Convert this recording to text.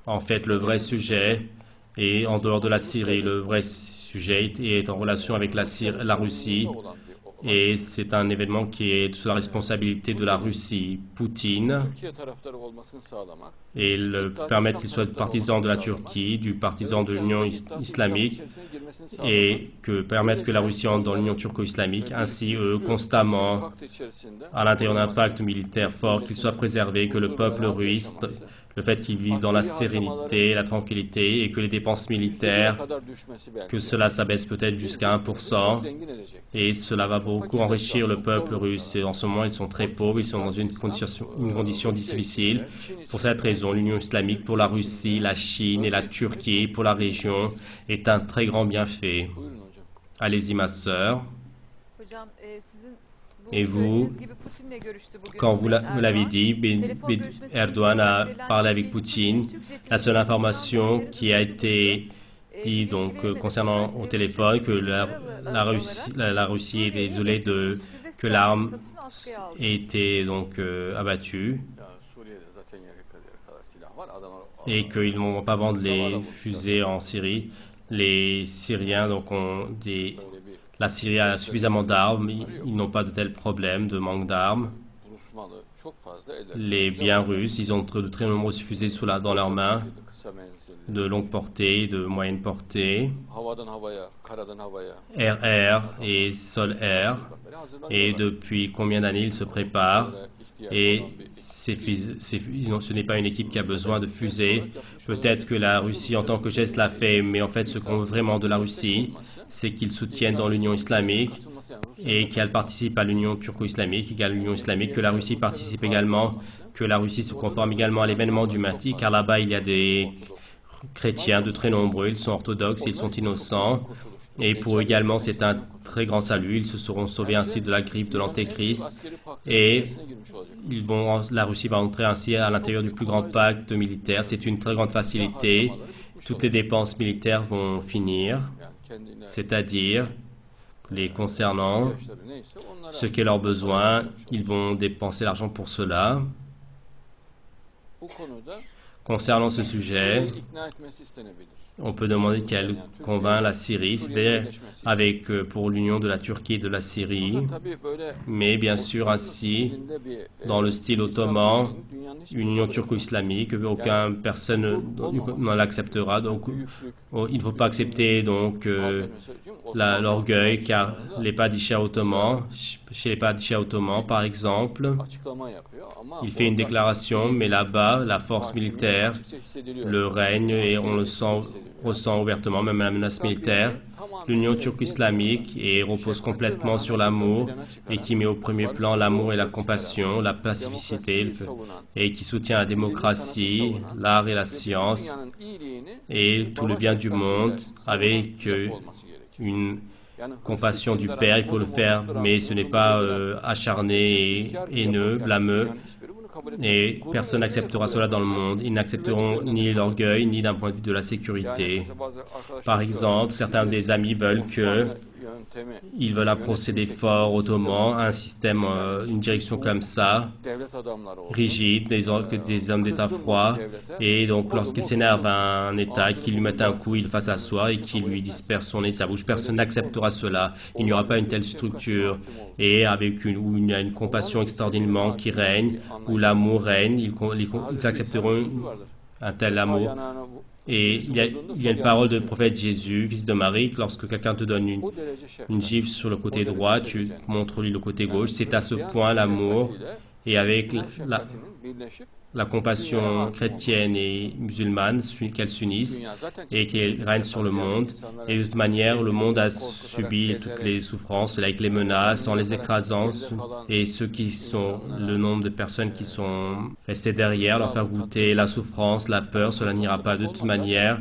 En fait, le vrai sujet est en dehors de la Syrie. Le vrai sujet est en relation avec la Russie. Et c'est un événement qui est sous la responsabilité de la Russie. Poutine et permettre qu'il soit partisan de la Turquie, du partisan de l'Union islamique, et permettre que la Russie entre dans l'Union turco-islamique, ainsi eux, constamment, à l'intérieur d'un pacte militaire fort, qu'il soit préservé, que le peuple russe, le fait qu'il vive dans la sérénité, la tranquillité, et que les dépenses militaires, que cela s'abaisse peut-être jusqu'à 1%, et cela va beaucoup enrichir le peuple russe. Et en ce moment, ils sont très pauvres, ils sont dans une condition difficile. Pour cette raison, l'Union islamique pour la Russie, la Chine et la Turquie pour la région est un très grand bienfait. Allez-y, ma sœur. Et vous, quand vous l'avez dit, Erdogan a parlé avec Poutine. La seule information qui a été dit concernant au téléphone que la Russie est désolée que l'arme ait été abattue et qu'ils ne vont pas vendre les fusées en Syrie. Les Syriens la Syrie a suffisamment d'armes, ils n'ont pas de tels problèmes de manque d'armes. Les biens russes, ils ont de très nombreuses fusées dans leurs mains, de longue portée, de moyenne portée, air-air et sol-air. Et depuis combien d'années ils se préparent? Et ce n'est pas une équipe qui a besoin de fusées. Peut-être que la Russie en tant que geste l'a fait, mais en fait ce qu'on veut vraiment de la Russie, c'est qu'ils soutiennent dans l'Union islamique et qu'elle participe à l'Union turco-islamique, que la Russie participe également, que la Russie se conforme également à l'événement du Mahdi, car là-bas il y a des chrétiens de très nombreux, ils sont orthodoxes, ils sont innocents, et pour eux également c'est un très grand salut, ils se seront sauvés ainsi de la griffe de l'Antéchrist, et la Russie va entrer ainsi à l'intérieur du plus grand pacte militaire. C'est une très grande facilité. Toutes les dépenses militaires vont finir, c'est-à-dire les concernant, ce qu'est leur besoin, ils vont dépenser l'argent pour cela. Concernant ce sujet, on peut demander qu'elle convainc la Syrie, c'est-à-dire pour l'union de la Turquie et de la Syrie, mais bien sûr ainsi, dans le style ottoman, une union turco-islamique, aucune personne n'en l'acceptera. Donc, il ne faut pas accepter l'orgueil, car les padishahs ottomans, chez les padishahs ottomans, par exemple, il fait une déclaration, mais là-bas, la force militaire, le règne, et on le ressent ouvertement, même la menace militaire. L'union turco-islamique repose complètement sur l'amour et qui met au premier plan l'amour et la compassion, la pacificité, et qui soutient la démocratie, l'art et la science et tout le bien du monde avec une compassion du Père. Il faut le faire, mais ce n'est pas acharné et haineux, blâmeux. Et personne n'acceptera cela dans le monde. Ils n'accepteront ni l'orgueil, ni d'un point de vue de la sécurité. Par exemple, certains des amis veulent un procédé fort ottoman, un système, une direction comme ça, rigide, des hommes d'État froids, et donc lorsqu'il s'énerve à un État, qu'il lui mette un coup, il le fasse asseoir et qu'il lui disperse son nez, sa bouche. Personne n'acceptera cela. Il n'y aura pas une telle structure, et où il y a une compassion extraordinairement qui règne, où l'amour règne, ils accepteront un tel amour. Et il y a une parole du prophète Jésus, fils de Marie, que lorsque quelqu'un te donne une gifle sur le côté droit, tu montres-lui le côté gauche. C'est à ce point l'amour, et avec la compassion chrétienne et musulmane, qu'elles s'unissent et qu'elles règnent sur le monde. Et de toute manière, le monde a subi toutes les souffrances, avec les menaces, en les écrasant, et le nombre de personnes qui sont restées derrière, leur faire goûter la souffrance, la peur, cela n'ira pas de toute manière.